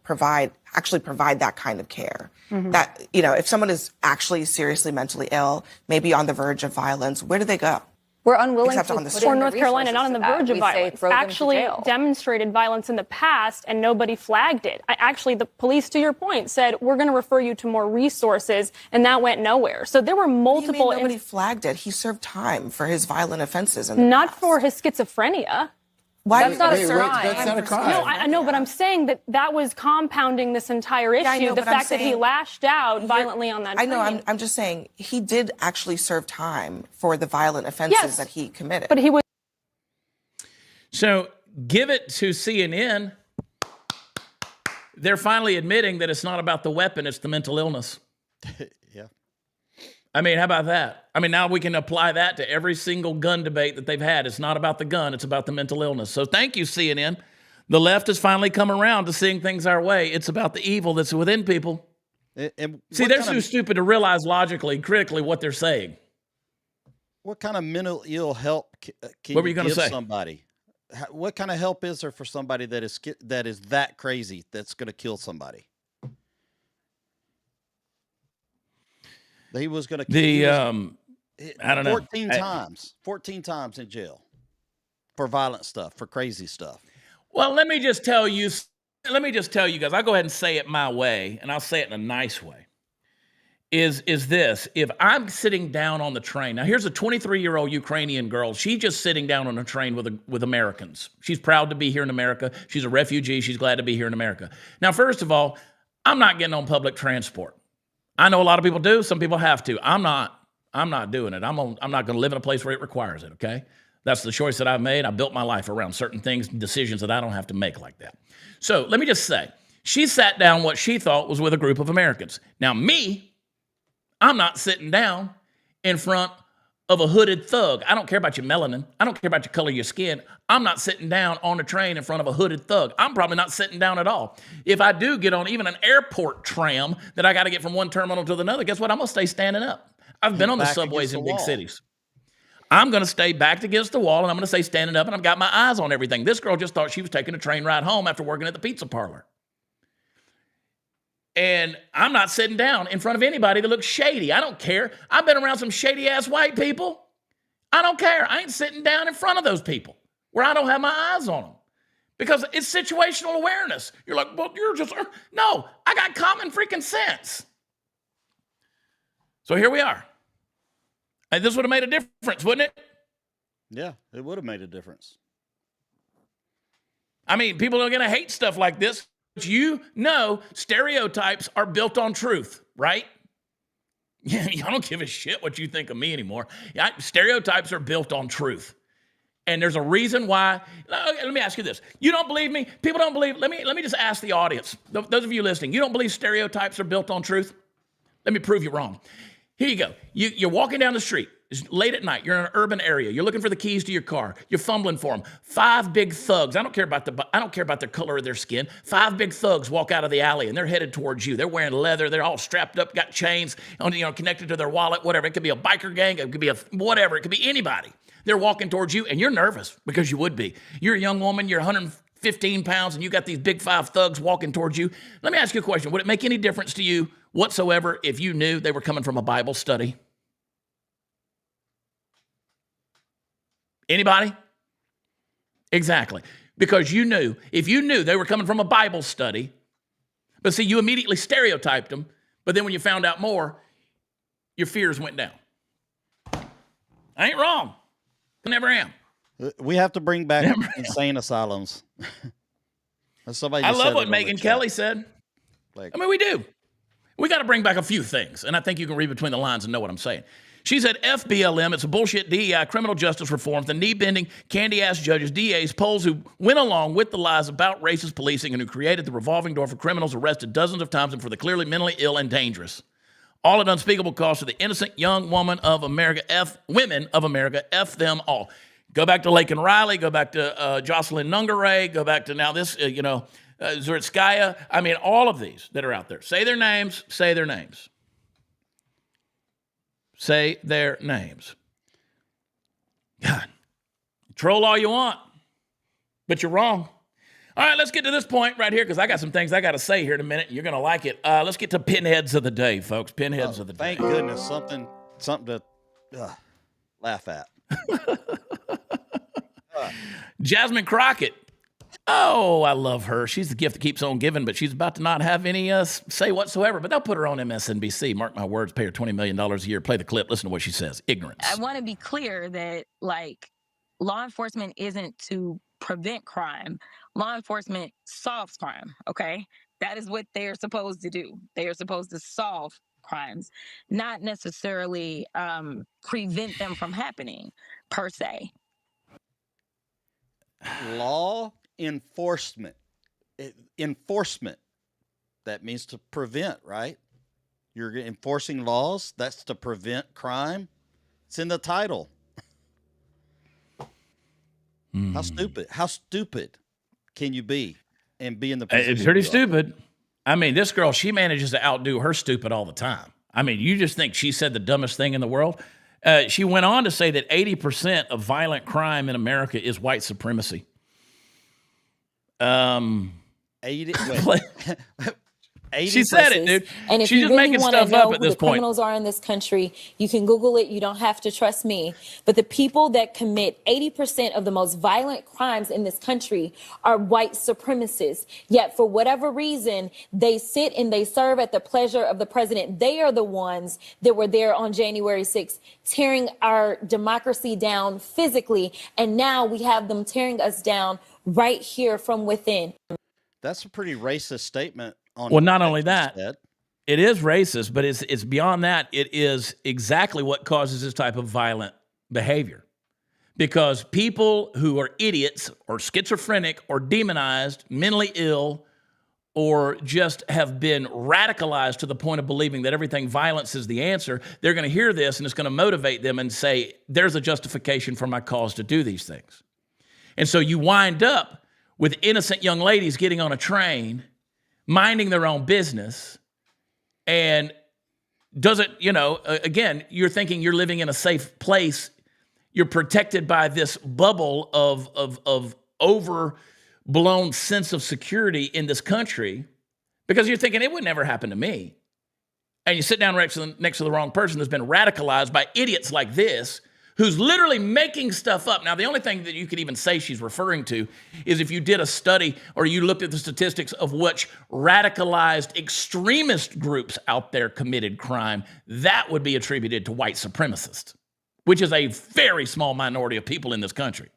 actually provide that kind of care. Mm-hmm. That, if someone is actually seriously mentally ill, maybe on the verge of violence, where do they go? We're unwilling for North Carolina, not on the verge of violence, actually demonstrated violence in the past and nobody flagged it. Actually, the police, to your point, said, we're going to refer you to more resources, and that went nowhere. So there were multiple... Nobody flagged it. He served time for his violent offenses. Not for his schizophrenia. Why? That's not a crime. That's not a crime. No, I know, but I'm saying that was compounding this entire issue. I know, the but I'm fact that he saying- lashed out violently on that I know. train. I'm just saying he did actually serve time for the violent offenses Yes, that he committed. but he was. So give it to CNN. They're finally admitting that it's not about the weapon, it's the mental illness. Yeah. I mean, how about that? I mean, now we can apply that to every single gun debate that they've had. It's not about the gun, it's about the mental illness. So thank you, CNN. The left has finally come around to seeing things our way. It's about the evil that's within people. And See, they're too stupid to realize logically, critically what they're saying. what kind of mental ill help can What were you you gonna give say? somebody? What kind of help is there for somebody that is that crazy that's going to kill somebody? He was going to I don't know. 14 times in jail for violent stuff, for crazy stuff. Well, let me just tell you guys, I'll go ahead and say it my way, and I'll say it in a nice way. Is this, if I'm sitting down on the train, now here's a 23-year-old Ukrainian girl, she's just sitting down on a train with Americans. She's proud to be here in America. She's a refugee. She's glad to be here in America. Now, first of all, I'm not getting on public transport. I know a lot of people do. Some people have to. I'm not doing it. I'm not going to live in a place where it requires it, okay? That's the choice that I've made. I built my life around certain things, decisions that I don't have to make like that. So let me just say, she sat down what she thought was with a group of Americans. Now me, I'm not sitting down in front of a hooded thug. I don't care about your melanin. I don't care about your color of your skin. I'm not sitting down on a train in front of a hooded thug. I'm probably not sitting down at all. If I do get on even an airport tram that I got to get from one terminal to another, guess what? I'm going to stay standing up. I've been on the subways in big cities. I'm going to stay backed against the wall, and I'm going to stay standing up, and I've got my eyes on everything. This girl just thought she was taking a train ride home after working at the pizza parlor. And I'm not sitting down in front of anybody that looks shady. I don't care. I've been around some shady-ass white people. I don't care. I ain't sitting down in front of those people where I don't have my eyes on them. Because it's situational awareness. You're like, well, you're just... No, I got common freaking sense. So here we are. And this would have made a difference, wouldn't it? Yeah, it would have made a difference. I mean, people are going to hate stuff like this. But you know stereotypes are built on truth, right? Yeah, I don't give a shit what you think of me anymore. Stereotypes are built on truth. And there's a reason why. Let me ask you this. You don't believe me? People don't believe. Let me just ask the audience. Those of you listening, you don't believe stereotypes are built on truth? Let me prove you wrong. Here you go. You're walking down the street. It's late at night. You're in an urban area. You're looking for the keys to your car. You're fumbling for them. 5 big thugs. I don't care about the color of their skin. 5 big thugs walk out of the alley and they're headed towards you. They're wearing leather. They're all strapped up, got chains, connected to their wallet, whatever. It could be a biker gang. It could be whatever. It could be anybody. They're walking towards you and you're nervous because you would be. You're a young woman. You're 115 pounds and you got these big 5 thugs walking towards you. Let me ask you a question. Would it make any difference to you whatsoever if you knew they were coming from a Bible study? Anybody? Exactly. Because if you knew they were coming from a Bible study, but see, you immediately stereotyped them, but then when you found out more, your fears went down. I ain't wrong. I never am. We have to bring back insane asylums. I love what Megyn Kelly said. We do. We got to bring back a few things, and I think you can read between the lines and know what I'm saying. She said, FBLM, it's a bullshit DEI, criminal justice reform, the knee-bending, candy-ass judges, DAs, polls who went along with the lies about racist policing and who created the revolving door for criminals arrested dozens of times and for the clearly mentally ill and dangerous. All at unspeakable cost to the innocent young woman of America, women of America, F them all. Go back to Laken Riley, go back to Jocelyn Nungaray, go back to now this, Zuritskaya. I mean, all of these that are out there. Say their names, say their names. Say their names. God, troll all you want, but you're wrong. All right, let's get to this point right here because I got some things I got to say here in a minute. And you're going to like it. Let's get to Pinheads of the day, folks. Pinheads of the day. Thank goodness, something to laugh at. Jasmine Crockett. Oh, I love her. She's the gift that keeps on giving, but she's about to not have any say whatsoever. But they'll put her on MSNBC. Mark my words, pay her $20 million a year. Play the clip. Listen to what she says. Ignorance. I want to be clear that, law enforcement isn't to prevent crime. Law enforcement solves crime, okay? That is what they're supposed to do. They are supposed to solve crimes, not necessarily prevent them from happening, per se. Law enforcement. Enforcement. That means to prevent, right? You're enforcing laws. That's to prevent crime. It's in the title. How stupid can you be and be in the position? It's pretty stupid. I mean, this girl, she manages to outdo her stupid all the time. I mean, you just think she said the dumbest thing in the world. She went on to say that 80% of violent crime in America is white supremacy. 80. She said it, dude. And if She's you just really making want to stuff know up at who this the point. criminals are in this country, you can Google it. You don't have to trust me. But the people that commit 80% of the most violent crimes in this country are white supremacists. Yet for whatever reason, they sit and they serve at the pleasure of the president. They are the ones that were there on January 6th, tearing our democracy down physically. And now we have them tearing us down right here from within. That's a pretty racist statement. Well, not only that, it is racist, but it's beyond that. It is exactly what causes this type of violent behavior. Because people who are idiots or schizophrenic or demonized, mentally ill, or just have been radicalized to the point of believing that everything violence is the answer, they're going to hear this and it's going to motivate them and say, there's a justification for my cause to do these things. And so you wind up with innocent young ladies getting on a train, minding their own business, and doesn't, again, you're thinking you're living in a safe place. You're protected by this bubble of overblown sense of security in this country because you're thinking it would never happen to me. And you sit down next to the wrong person that's been radicalized by idiots like this, who's literally making stuff up. Now, the only thing that you could even say she's referring to is if you did a study or you looked at the statistics of which radicalized extremist groups out there committed crime, that would be attributed to white supremacists, which is a very small minority of people in this country.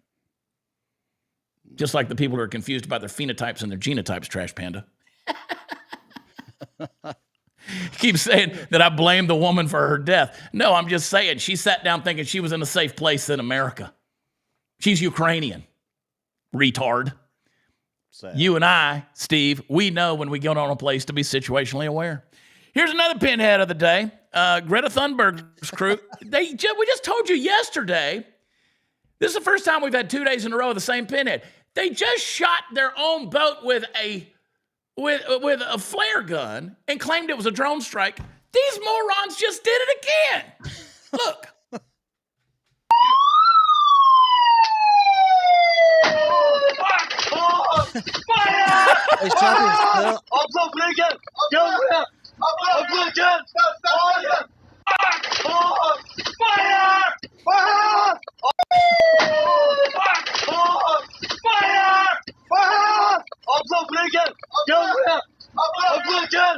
Just like the people who are confused about their phenotypes and their genotypes, Trash Panda. Keep saying that I blame the woman for her death. No, I'm just saying she sat down thinking she was in a safe place in America. She's Ukrainian, retard. Sad. You and I, Steve, we know when we go on a place to be situationally aware. Here's another pinhead of the day. Greta Thunberg's crew. We just told you yesterday, this is the first time we've had 2 days in a row of the same pinhead. They just shot their own boat with a flare gun and claimed it was a drone strike. These morons just did it again. Look.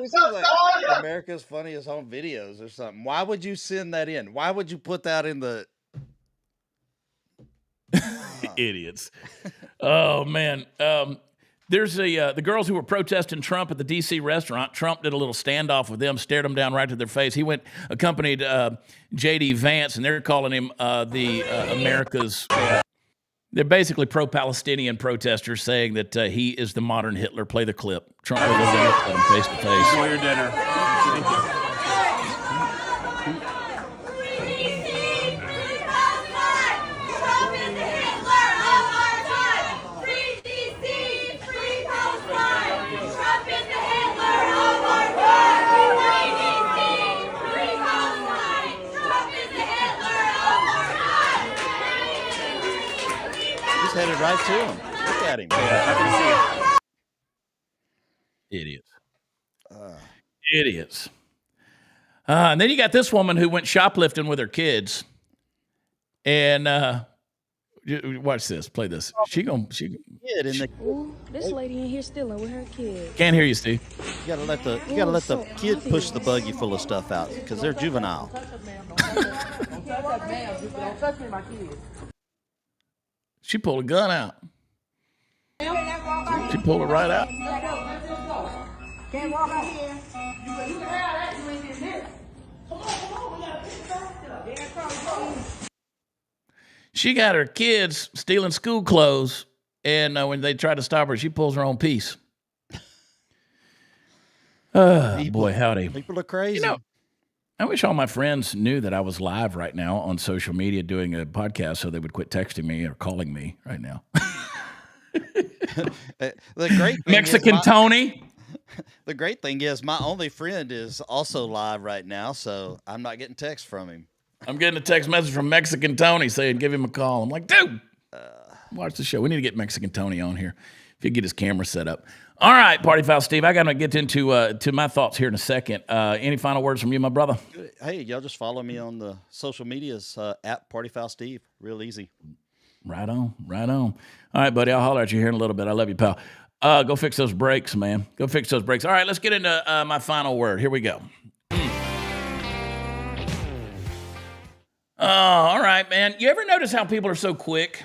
This is like America's Funniest Home Videos or something. Why would you send that in? Why would you put that in the... Idiots. Oh, man. There's the girls who were protesting Trump at the D.C. restaurant. Trump did a little standoff with them, stared them down right to their face. He accompanied J.D. Vance, and they're calling him America's... They're basically pro-Palestinian protesters saying that he is the modern Hitler. Play the clip. Trump was over there at him face to face. Enjoy your dinner. Thank you. Headed right to him. Look at him. Yeah, happy to see you. Idiots. Idiots. And then you got this woman who went shoplifting with her kids. And watch this. Play this. Ooh, this lady in here stealing with her kid. Can't hear you, Steve. You gotta let the kid push the buggy full of stuff out because they're juvenile. She pulled a gun out. She pulled it right out. Can't walk out here. You can have that. You ain't in there. Come on. We got to pick back up. She got her kids stealing school clothes, and when they try to stop her, she pulls her own piece. Boy, howdy. People are crazy. You know, I wish all my friends knew that I was live right now on social media doing a podcast so they would quit texting me or calling me right now. The great thing Mexican Tony. The great thing is my only friend is also live right now, so I'm not getting texts from him. I'm getting a text message from Mexican Tony saying, give him a call. I'm like, dude, watch the show. We need to get Mexican Tony on here if you get his camera set up. All right, Party Foul Steve, I got to get into to my thoughts here in a second. Any final words from you, my brother? Hey, y'all just follow me on the social medias at Party Foul Steve. Real easy. Right on. All right, buddy, I'll holler at you here in a little bit. I love you, pal. Go fix those brakes, man. Go fix those brakes. All right, let's get into my final word. Here we go. All right, man. You ever notice how people are so quick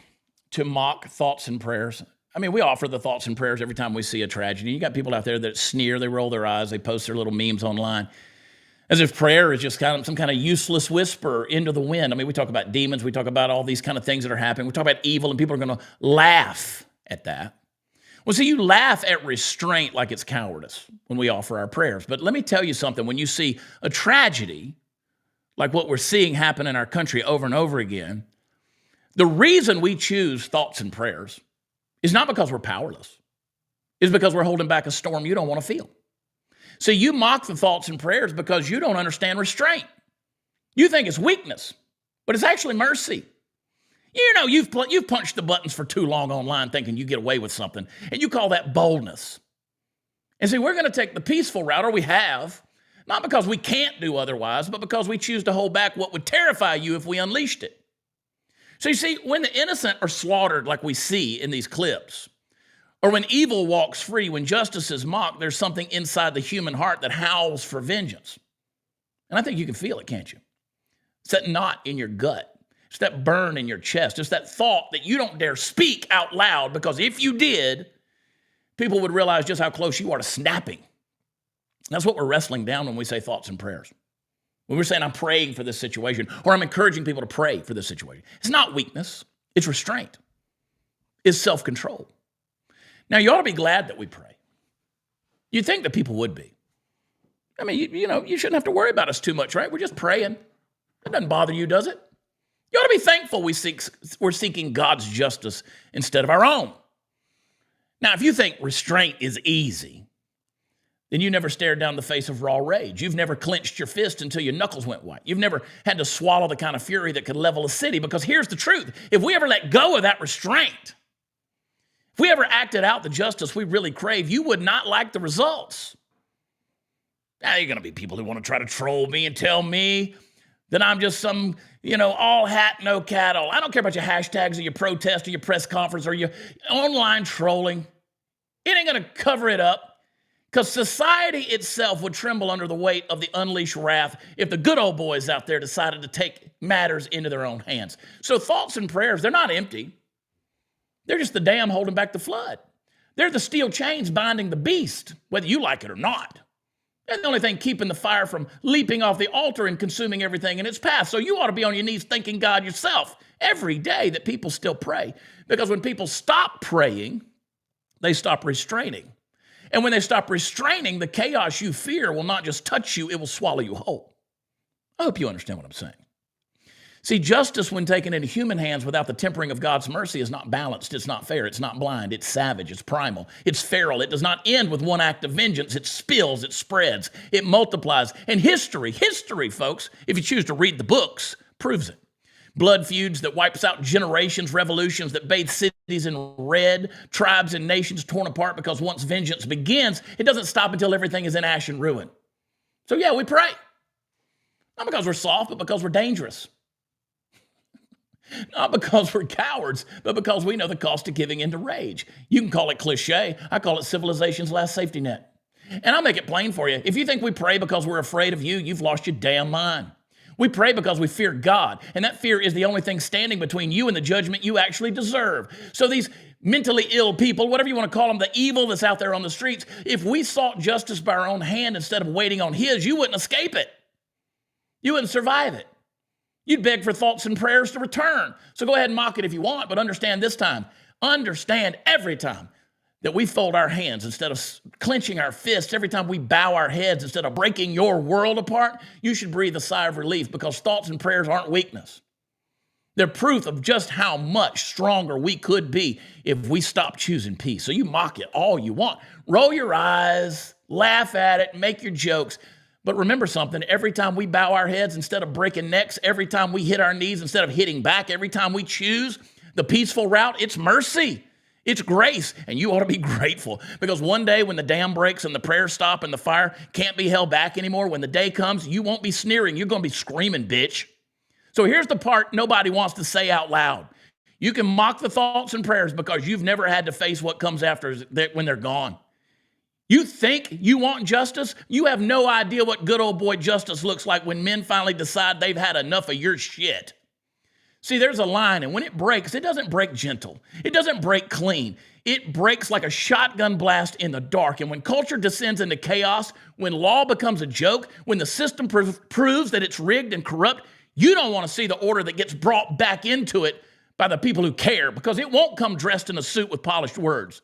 to mock thoughts and prayers? I mean, we offer the thoughts and prayers every time we see a tragedy. You got people out there that sneer, they roll their eyes, they post their little memes online, as if prayer is just kind of some kind of useless whisper into the wind. I mean, we talk about demons, we talk about all these kind of things that are happening. We talk about evil, and people are going to laugh at that. Well, see, you laugh at restraint like it's cowardice when we offer our prayers. But let me tell you something. When you see a tragedy like what we're seeing happen in our country over and over again, the reason we choose thoughts and prayers is not because we're powerless. It's because we're holding back a storm you don't want to feel. So you mock the thoughts and prayers because you don't understand restraint. You think it's weakness, but it's actually mercy. You know, you've punched the buttons for too long online thinking you get away with something, and you call that boldness. And see, we're going to take the peaceful route, or we have, not because we can't do otherwise, but because we choose to hold back what would terrify you if we unleashed it. So you see, when the innocent are slaughtered like we see in these clips, or when evil walks free, when justice is mocked, there's something inside the human heart that howls for vengeance. And I think you can feel it, can't you? It's that knot in your gut. It's that burn in your chest. It's that thought that you don't dare speak out loud, because if you did, people would realize just how close you are to snapping. That's what we're wrestling down when we say thoughts and prayers. When we're saying I'm praying for this situation, or I'm encouraging people to pray for this situation. It's not weakness. It's restraint. It's self-control. Now, you ought to be glad that we pray. You'd think that people would be. I mean, you shouldn't have to worry about us too much, right? We're just praying. It doesn't bother you, does it? You ought to be thankful we're seeking God's justice instead of our own. Now, if you think restraint is easy, then you never stared down the face of raw rage. You've never clenched your fist until your knuckles went white. You've never had to swallow the kind of fury that could level a city, because here's the truth. If we ever let go of that restraint, if we ever acted out the justice we really crave, you would not like the results. Now, you're going to be people who want to try to troll me and tell me that I'm just some, all hat, no cattle. I don't care about your hashtags or your protest or your press conference or your online trolling. It ain't going to cover it up, because society itself would tremble under the weight of the unleashed wrath if the good old boys out there decided to take matters into their own hands. So thoughts and prayers, they're not empty. They're just the dam holding back the flood. They're the steel chains binding the beast, whether you like it or not. They're the only thing keeping the fire from leaping off the altar and consuming everything in its path. So you ought to be on your knees thanking God yourself every day that people still pray. Because when people stop praying, they stop restraining. And when they stop restraining, the chaos you fear will not just touch you, it will swallow you whole. I hope you understand what I'm saying. See, justice, when taken into human hands without the tempering of God's mercy, is not balanced, it's not fair, it's not blind, it's savage, it's primal, it's feral. It does not end with one act of vengeance. It spills, it spreads, it multiplies. And history, folks, if you choose to read the books, proves it. Blood feuds that wipes out generations, revolutions that bathe cities in red, tribes and nations torn apart, because once vengeance begins, it doesn't stop until everything is in ash and ruin. So yeah, we pray. Not because we're soft, but because we're dangerous. Not because we're cowards, but because we know the cost of giving in to rage. You can call it cliche. I call it civilization's last safety net. And I'll make it plain for you. If you think we pray because we're afraid of you, you've lost your damn mind. We pray because we fear God, and that fear is the only thing standing between you and the judgment you actually deserve. So these mentally ill people, whatever you want to call them, the evil that's out there on the streets, if we sought justice by our own hand instead of waiting on his, you wouldn't escape it. You wouldn't survive it. You'd beg for thoughts and prayers to return. So go ahead and mock it if you want, but understand this time, understand every time that we fold our hands instead of clenching our fists, every time we bow our heads instead of breaking your world apart, you should breathe a sigh of relief, because thoughts and prayers aren't weakness. They're proof of just how much stronger we could be if we stopped choosing peace. So you mock it all you want. Roll your eyes, laugh at it, make your jokes. But remember something, every time we bow our heads instead of breaking necks, every time we hit our knees instead of hitting back, every time we choose the peaceful route, it's mercy. It's grace, and you ought to be grateful, because one day when the dam breaks and the prayers stop and the fire can't be held back anymore, when the day comes, you won't be sneering. You're going to be screaming, bitch. So here's the part nobody wants to say out loud. You can mock the thoughts and prayers because you've never had to face what comes after when they're gone. You think you want justice? You have no idea what good old boy justice looks like when men finally decide they've had enough of your shit. See, there's a line, and when it breaks, it doesn't break gentle. It doesn't break clean. It breaks like a shotgun blast in the dark. And when culture descends into chaos, when law becomes a joke, when the system proves that it's rigged and corrupt, you don't want to see the order that gets brought back into it by the people who care, because it won't come dressed in a suit with polished words.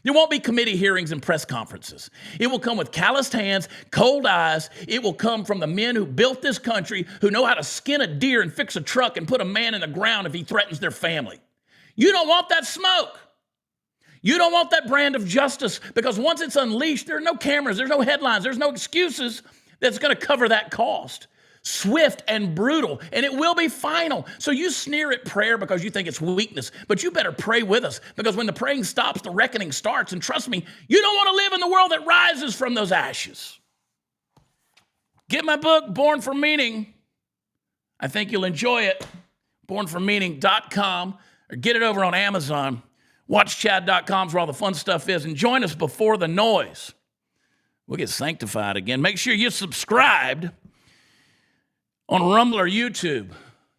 There won't be committee hearings and press conferences. It will come with calloused hands, cold eyes. It will come from the men who built this country, who know how to skin a deer and fix a truck and put a man in the ground if he threatens their family. You don't want that smoke. You don't want that brand of justice, because once it's unleashed, there are no cameras, there's no headlines, there's no excuses that's going to cover that cost. Swift and brutal, and it will be final. So you sneer at prayer because you think it's weakness, but you better pray with us, because when the praying stops, the reckoning starts. And trust me, you don't want to live in the world that rises from those ashes. Get my book, Born for Meaning. I think you'll enjoy it. bornformeaning.com, or get it over on Amazon. WatchChad.com is where all the fun stuff is. And join us before the noise. We'll get sanctified again. Make sure you're subscribed on Rumble or YouTube,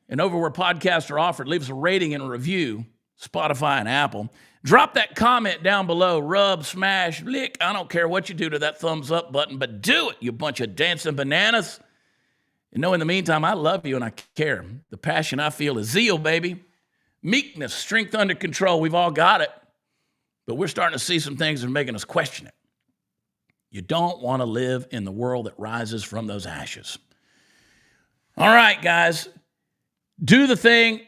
and over where podcasts are offered. Leave us a rating and a review, Spotify and Apple. Drop that comment down below. Rub, smash, lick. I don't care what you do to that thumbs up button, but do it, you bunch of dancing bananas. And know in the meantime, I love you and I care. The passion I feel is zeal, baby. Meekness, strength under control. We've all got it, but we're starting to see some things that are making us question it. You don't want to live in the world that rises from those ashes. All right, guys, do the thing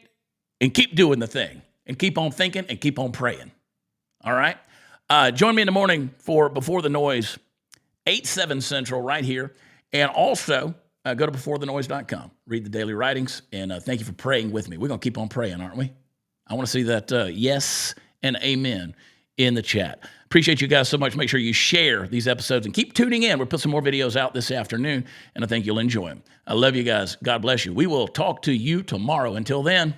and keep doing the thing, and keep on thinking and keep on praying. All right? Join me in the morning for Before the Noise, 8-7 Central right here. And also go to beforethenoise.com, read the daily writings, and thank you for praying with me. We're going to keep on praying, aren't we? I want to see that yes and amen in the chat. Appreciate you guys so much. Make sure you share these episodes and keep tuning in. We'll put some more videos out this afternoon, and I think you'll enjoy them. I love you guys. God bless you. We will talk to you tomorrow. Until then,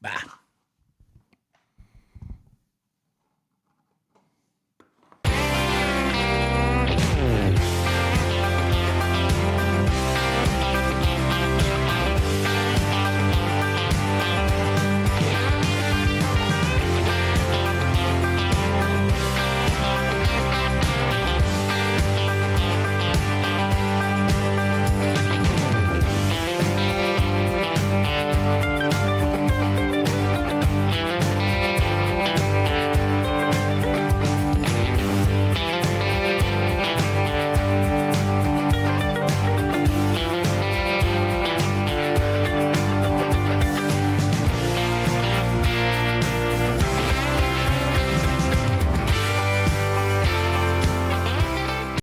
bye.